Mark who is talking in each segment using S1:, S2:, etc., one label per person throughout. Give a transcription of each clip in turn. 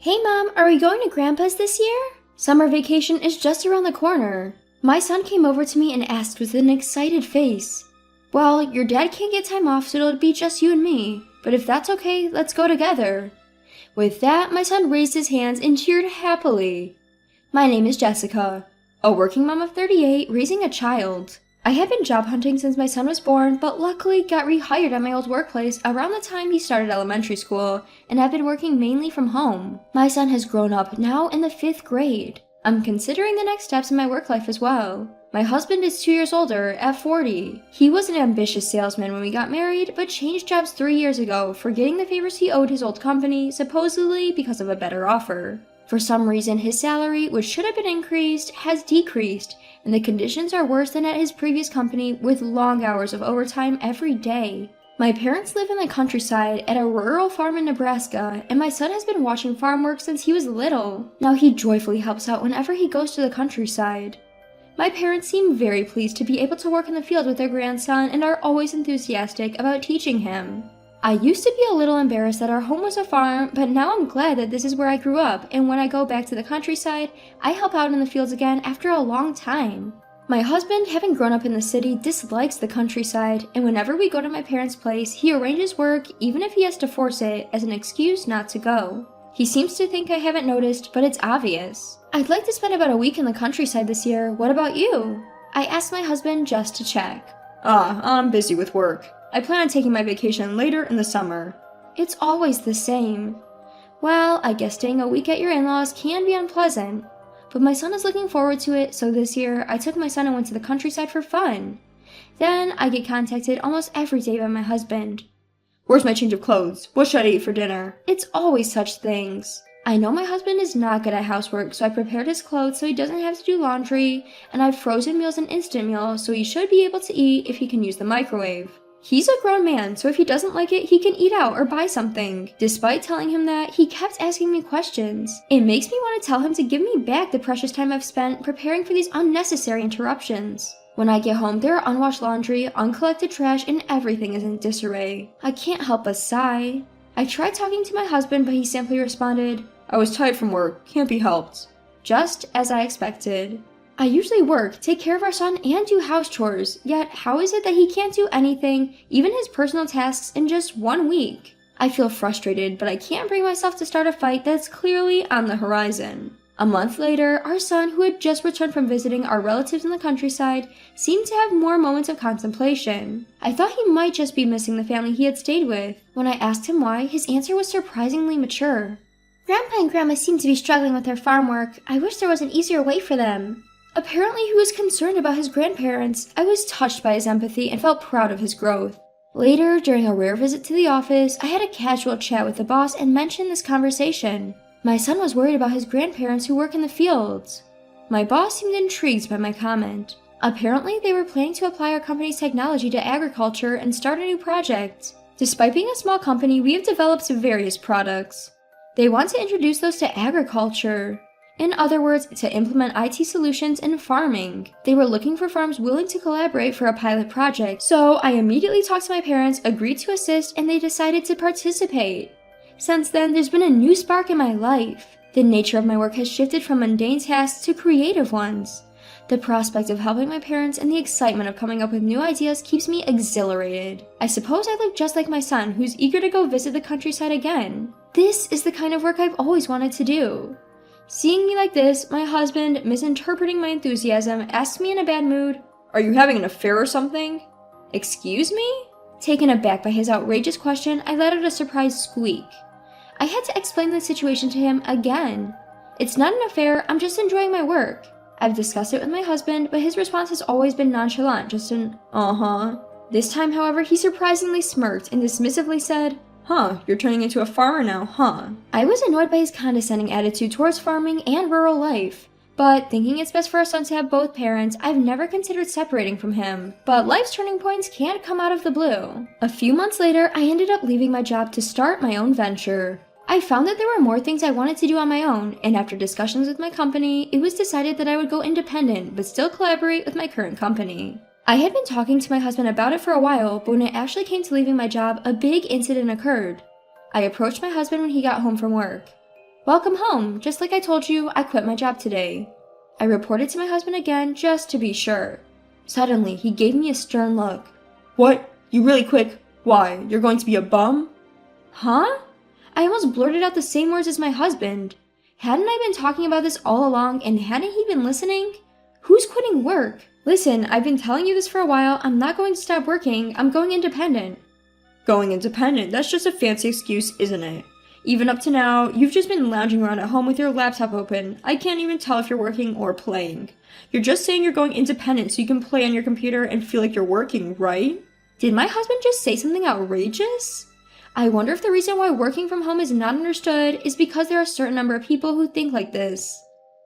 S1: Hey Mom, are we going to Grandpa's this year? Summer vacation is just around the corner. My son came over to me and asked with an excited face. Well, your dad can't get time off, so it'll be just you and me. But if that's okay, let's go together. With that, my son raised his hands and cheered happily. My name is Jessica, a working mom of 38, raising a child. I had been job hunting since my son was born, but luckily got rehired at my old workplace around the time he started elementary school, and have been working mainly from home. My son has grown up, now in the 5th grade. I'm considering the next steps in my work life as well. My husband is 2 years older, at 40. He was an ambitious salesman when we got married, but changed jobs 3 years ago, forgetting the favors he owed his old company, supposedly because of a better offer. For some reason, his salary, which should have been increased, has decreased, and the conditions are worse than at his previous company, with long hours of overtime every day. My parents live in the countryside at a rural farm in Nebraska, and my son has been watching farm work since he was little. Now he joyfully helps out whenever he goes to the countryside. My parents seem very pleased to be able to work in the field with their grandson and are always enthusiastic about teaching him. I used to be a little embarrassed that our home was a farm, but now I'm glad that this is where I grew up, and when I go back to the countryside, I help out in the fields again after a long time. My husband, having grown up in the city, dislikes the countryside, and whenever we go to my parents' place, he arranges work, even if he has to force it, as an excuse not to go. He seems to think I haven't noticed, but it's obvious. I'd like to spend about a week in the countryside this year. What about you? I asked my husband just to check.
S2: I'm busy with work. I plan on taking my vacation later in the summer.
S1: It's always the same. Well, I guess staying a week at your in-laws can be unpleasant. But my son is looking forward to it, so this year I took my son and went to the countryside for fun. Then I get contacted almost every day by my husband.
S2: Where's my change of clothes? What should I eat for dinner?
S1: It's always such things. I know my husband is not good at housework, so I prepared his clothes so he doesn't have to do laundry, and I've frozen meals and instant meals so he should be able to eat if he can use the microwave. He's a grown man, so if he doesn't like it, he can eat out or buy something. Despite telling him that, he kept asking me questions. It makes me want to tell him to give me back the precious time I've spent preparing for these unnecessary interruptions. When I get home, there are unwashed laundry, uncollected trash, and everything is in disarray. I can't help but sigh. I tried talking to my husband, but he simply responded,
S2: I was tired from work, can't be helped.
S1: Just as I expected. I usually work, take care of our son, and do house chores, yet how is it that he can't do anything, even his personal tasks, in just 1 week? I feel frustrated, but I can't bring myself to start a fight that's clearly on the horizon. A month later, our son, who had just returned from visiting our relatives in the countryside, seemed to have more moments of contemplation. I thought he might just be missing the family he had stayed with. When I asked him why, his answer was surprisingly mature. Grandpa and Grandma seem to be struggling with their farm work. I wish there was an easier way for them. Apparently he was concerned about his grandparents. I was touched by his empathy and felt proud of his growth. Later, during a rare visit to the office, I had a casual chat with the boss and mentioned this conversation. My son was worried about his grandparents who work in the fields. My boss seemed intrigued by my comment. Apparently, they were planning to apply our company's technology to agriculture and start a new project. Despite being a small company, we have developed various products. They want to introduce those to agriculture. In other words, to implement IT solutions in farming. They were looking for farms willing to collaborate for a pilot project, so I immediately talked to my parents, agreed to assist, and they decided to participate. Since then, there's been a new spark in my life. The nature of my work has shifted from mundane tasks to creative ones. The prospect of helping my parents and the excitement of coming up with new ideas keeps me exhilarated. I suppose I look just like my son, who's eager to go visit the countryside again. This is the kind of work I've always wanted to do. Seeing me like this, my husband, misinterpreting my enthusiasm, asked me in a bad mood,
S2: Are you having an affair or something?
S1: Excuse me? Taken aback by his outrageous question, I let out a surprised squeak. I had to explain the situation to him again. It's not an affair, I'm just enjoying my work. I've discussed it with my husband, but his response has always been nonchalant, just an, This time, however, he surprisingly smirked and dismissively said,
S2: You're turning into a farmer now, huh?
S1: I was annoyed by his condescending attitude towards farming and rural life. But thinking it's best for our son to have both parents, I've never considered separating from him. But life's turning points can't come out of the blue. A few months later, I ended up leaving my job to start my own venture. I found that there were more things I wanted to do on my own, and after discussions with my company, it was decided that I would go independent but still collaborate with my current company. I had been talking to my husband about it for a while, but when it actually came to leaving my job, a big incident occurred. I approached my husband when he got home from work. Welcome home. Just like I told you, I quit my job today. I reported to my husband again just to be sure. Suddenly, he gave me a stern look.
S2: What? You really quit? Why? You're going to be a bum?
S1: Huh? I almost blurted out the same words as my husband. Hadn't I been talking about this all along and hadn't he been listening? Who's quitting work? Listen, I've been telling you this for a while. I'm not going to stop working. I'm going independent.
S2: Going independent? That's just a fancy excuse, isn't it? Even up to now, you've just been lounging around at home with your laptop open. I can't even tell if you're working or playing. You're just saying you're going independent so you can play on your computer and feel like you're working, right?
S1: Did my husband just say something outrageous? I wonder if the reason why working from home is not understood is because there are a certain number of people who think like this.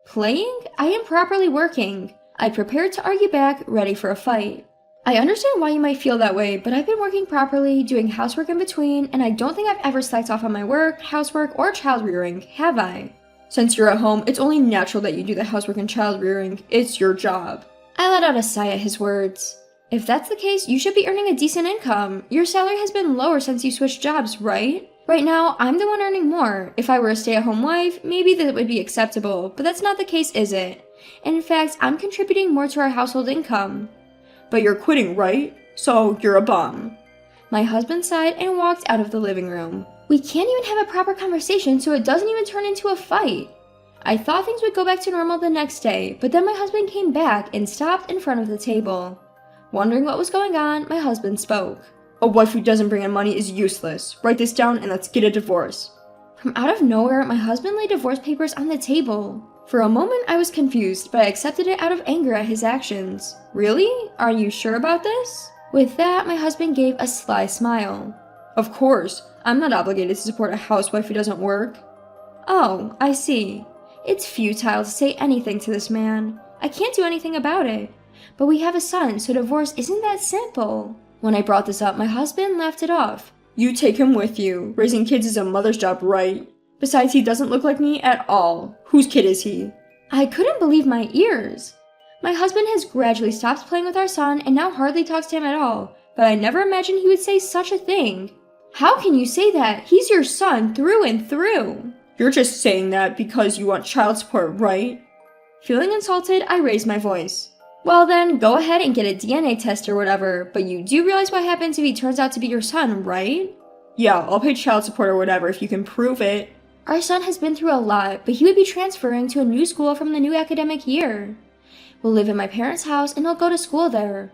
S1: Playing? I am properly working. I prepared to argue back, ready for a fight. I understand why you might feel that way, but I've been working properly, doing housework in between, and I don't think I've ever slacked off on my work, housework, or child rearing, have I?
S2: Since you're at home, it's only natural that you do the housework and child rearing. It's your job.
S1: I let out a sigh at his words. If that's the case, you should be earning a decent income. Your salary has been lower since you switched jobs, right? Right now, I'm the one earning more. If I were a stay-at-home wife, maybe that would be acceptable, but that's not the case, is it? And in fact, I'm contributing more to our household income.
S2: But you're quitting, right? So you're a bum.
S1: My husband sighed and walked out of the living room. We can't even have a proper conversation so it doesn't even turn into a fight. I thought things would go back to normal the next day, but then my husband came back and stopped in front of the table. Wondering what was going on, my husband spoke.
S2: A wife who doesn't bring in money is useless. Write this down and let's get a divorce.
S1: From out of nowhere, my husband laid divorce papers on the table. For a moment, I was confused, but I accepted it out of anger at his actions. Really? Are you sure about this? With that, my husband gave a sly smile.
S2: Of course. I'm not obligated to support a housewife who doesn't work.
S1: Oh, I see. It's futile to say anything to this man. I can't do anything about it. But we have a son, so divorce isn't that simple. When I brought this up, my husband laughed it off.
S2: You take him with you. Raising kids is a mother's job, right? Besides, he doesn't look like me at all. Whose kid is he?
S1: I couldn't believe my ears. My husband has gradually stopped playing with our son and now hardly talks to him at all, but I never imagined he would say such a thing. How can you say that? He's your son through and through.
S2: You're just saying that because you want child support, right?
S1: Feeling insulted, I raised my voice. Well then, go ahead and get a DNA test or whatever, but you do realize what happens if he turns out to be your son, right?
S2: Yeah, I'll pay child support or whatever if you can prove it.
S1: Our son has been through a lot, but he would be transferring to a new school from the new academic year. We'll live in my parents' house and he'll go to school there.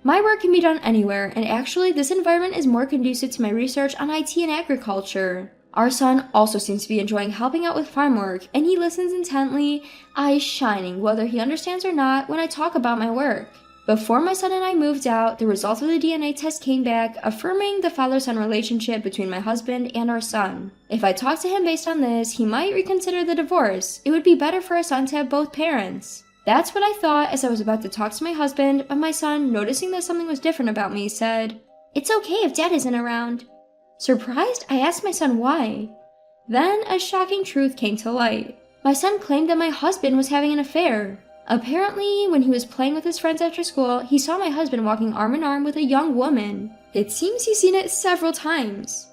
S1: My work can be done anywhere, and actually this environment is more conducive to my research on IT and agriculture. Our son also seems to be enjoying helping out with farm work, and he listens intently, eyes shining whether he understands or not when I talk about my work. Before my son and I moved out, the results of the DNA test came back, affirming the father-son relationship between my husband and our son. If I talked to him based on this, he might reconsider the divorce. It would be better for our son to have both parents. That's what I thought as I was about to talk to my husband, but my son, noticing that something was different about me, said, "It's okay if Dad isn't around." Surprised, I asked my son why. Then, a shocking truth came to light. My son claimed that my husband was having an affair. Apparently, when he was playing with his friends after school, he saw my husband walking arm in arm with a young woman. It seems he's seen it several times.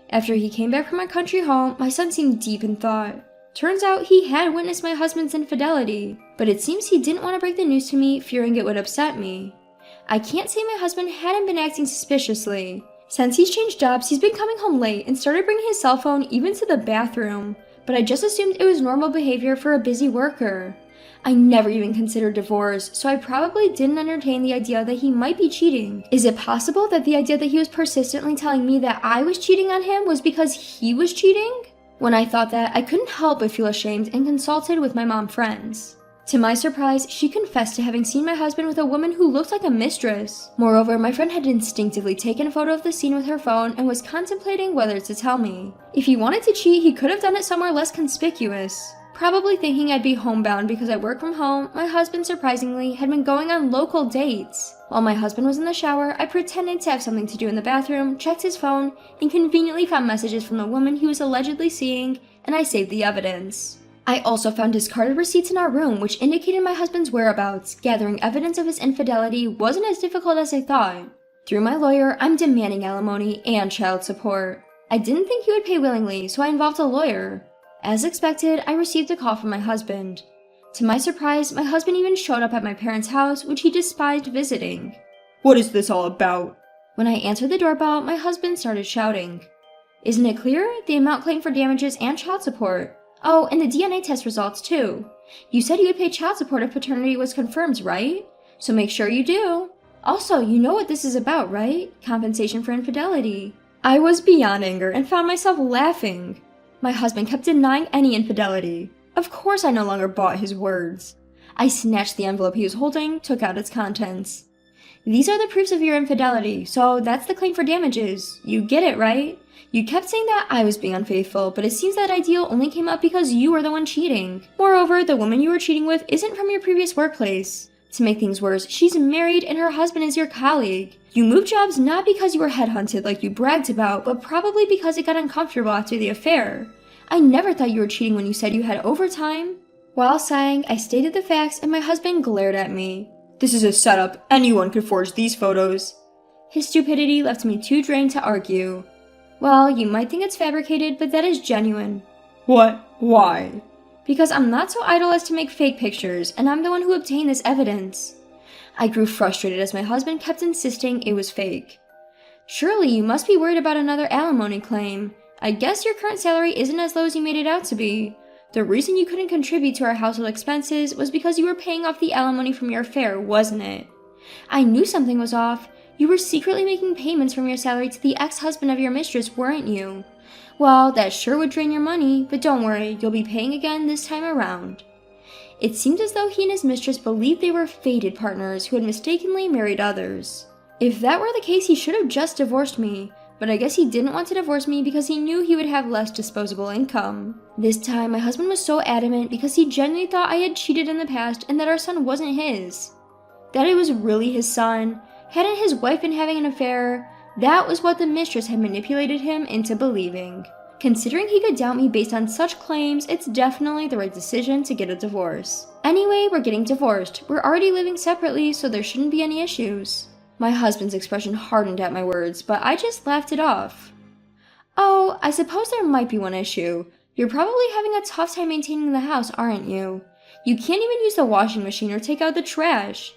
S1: After he came back from our country home, my son seemed deep in thought. Turns out he had witnessed my husband's infidelity, but it seems he didn't want to break the news to me, fearing it would upset me. I can't say my husband hadn't been acting suspiciously. Since he's changed jobs, he's been coming home late and started bringing his cell phone even to the bathroom, but I just assumed it was normal behavior for a busy worker. I never even considered divorce, so I probably didn't entertain the idea that he might be cheating. Is it possible that the idea that he was persistently telling me that I was cheating on him was because he was cheating? When I thought that, I couldn't help but feel ashamed and consulted with my mom friends. To my surprise, she confessed to having seen my husband with a woman who looked like a mistress. Moreover, my friend had instinctively taken a photo of the scene with her phone and was contemplating whether to tell me. If he wanted to cheat, he could have done it somewhere less conspicuous. Probably thinking I'd be homebound because I work from home, my husband surprisingly had been going on local dates. While my husband was in the shower, I pretended to have something to do in the bathroom, checked his phone, and conveniently found messages from the woman he was allegedly seeing, and I saved the evidence. I also found discarded receipts in our room which indicated my husband's whereabouts. Gathering evidence of his infidelity wasn't as difficult as I thought. Through my lawyer, I'm demanding alimony and child support. I didn't think he would pay willingly, so I involved a lawyer. As expected, I received a call from my husband. To my surprise, my husband even showed up at my parents' house, which he despised visiting.
S2: What is this all about?
S1: When I answered the doorbell, my husband started shouting. Isn't it clear? The amount claimed for damages and child support. Oh, and the DNA test results too. You said you would pay child support if paternity was confirmed, right? So make sure you do. Also, you know what this is about, right? Compensation for infidelity.
S2: I was beyond anger and found myself laughing. My husband kept denying any infidelity. Of course I no longer bought his words. I snatched the envelope he was holding, took out its contents. These are the proofs of your infidelity, so that's the claim for damages. You get it, right? You kept saying that I was being unfaithful, but it seems that ideal only came up because you were the one cheating. Moreover, the woman you were cheating with isn't from your previous workplace. To make things worse, she's married and her husband is your colleague. You moved jobs not because you were headhunted like you bragged about, but probably because it got uncomfortable after the affair. I never thought you were cheating when you said you had overtime. While sighing, I stated the facts and my husband glared at me. This is a setup. Anyone could forge these photos. His stupidity left me too drained to argue. Well, you might think it's fabricated, but that is genuine. What? Why? Because I'm not so idle as to make fake pictures, and I'm the one who obtained this evidence. I grew frustrated as my husband kept insisting it was fake. Surely you must be worried about another alimony claim. I guess your current salary isn't as low as you made it out to be. The reason you couldn't contribute to our household expenses was because you were paying off the alimony from your affair, wasn't it? I knew something was off. You were secretly making payments from your salary to the ex-husband of your mistress, weren't you? Well, that sure would drain your money, but don't worry, you'll be paying again this time around. It seemed as though he and his mistress believed they were fated partners who had mistakenly married others. If that were the case, he should have just divorced me, but I guess he didn't want to divorce me because he knew he would have less disposable income. This time, my husband was so adamant because he genuinely thought I had cheated in the past and that our son wasn't his. That it was really his son. Hadn't his wife been having an affair? That was what the mistress had manipulated him into believing. Considering he could doubt me based on such claims, it's definitely the right decision to get a divorce. Anyway, we're getting divorced. We're already living separately, so there shouldn't be any issues. My husband's expression hardened at my words, but I just laughed it off. Oh, I suppose there might be one issue. You're probably having a tough time maintaining the house, aren't you? You can't even use the washing machine or take out the trash.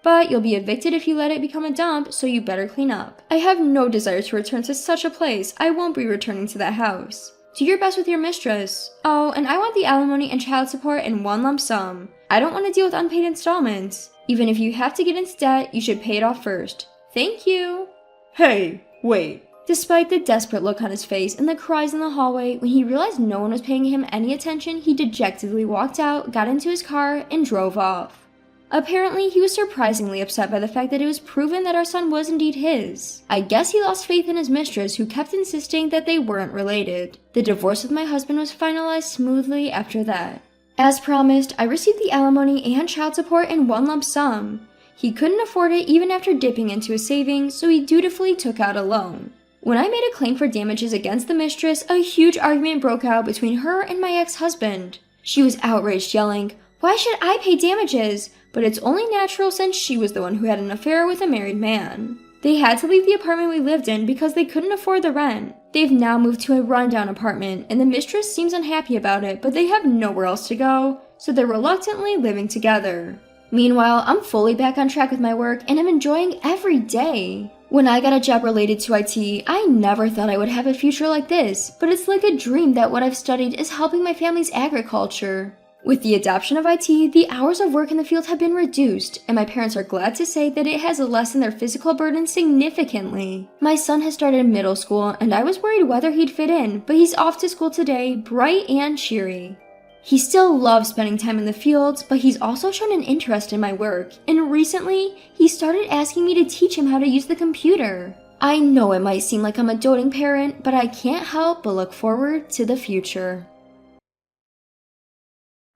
S2: But you'll be evicted if you let it become a dump, so you better clean up. I have no desire to return to such a place. I won't be returning to that house. Do your best with your mistress. Oh, and I want the alimony and child support in one lump sum. I don't want to deal with unpaid installments. Even if you have to get into debt, you should pay it off first. Thank you. Hey, wait. Despite the desperate look on his face and the cries in the hallway, when he realized no one was paying him any attention, he dejectedly walked out, got into his car, and drove off. Apparently, he was surprisingly upset by the fact that it was proven that our son was indeed his. I guess he lost faith in his mistress, who kept insisting that they weren't related. The divorce with my husband was finalized smoothly after that. As promised, I received the alimony and child support in one lump sum. He couldn't afford it even after dipping into his savings, so he dutifully took out a loan. When I made a claim for damages against the mistress, a huge argument broke out between her and my ex-husband. She was outraged, yelling, "Why should I pay damages?" But it's only natural since she was the one who had an affair with a married man. They had to leave the apartment we lived in because they couldn't afford the rent. They've now moved to a rundown apartment, and the mistress seems unhappy about it, but they have nowhere else to go, so they're reluctantly living together. Meanwhile, I'm fully back on track with my work, and I'm enjoying every day. When I got a job related to IT, I never thought I would have a future like this, but it's like a dream that what I've studied is helping my family's agriculture. With the adoption of IT, the hours of work in the field have been reduced, and my parents are glad to say that it has lessened their physical burden significantly. My son has started middle school, and I was worried whether he'd fit in, but he's off to school today, bright and cheery. He still loves spending time in the fields, but he's also shown an interest in my work, and recently, he started asking me to teach him how to use the computer. I know it might seem like I'm a doting parent, but I can't help but look forward to the future.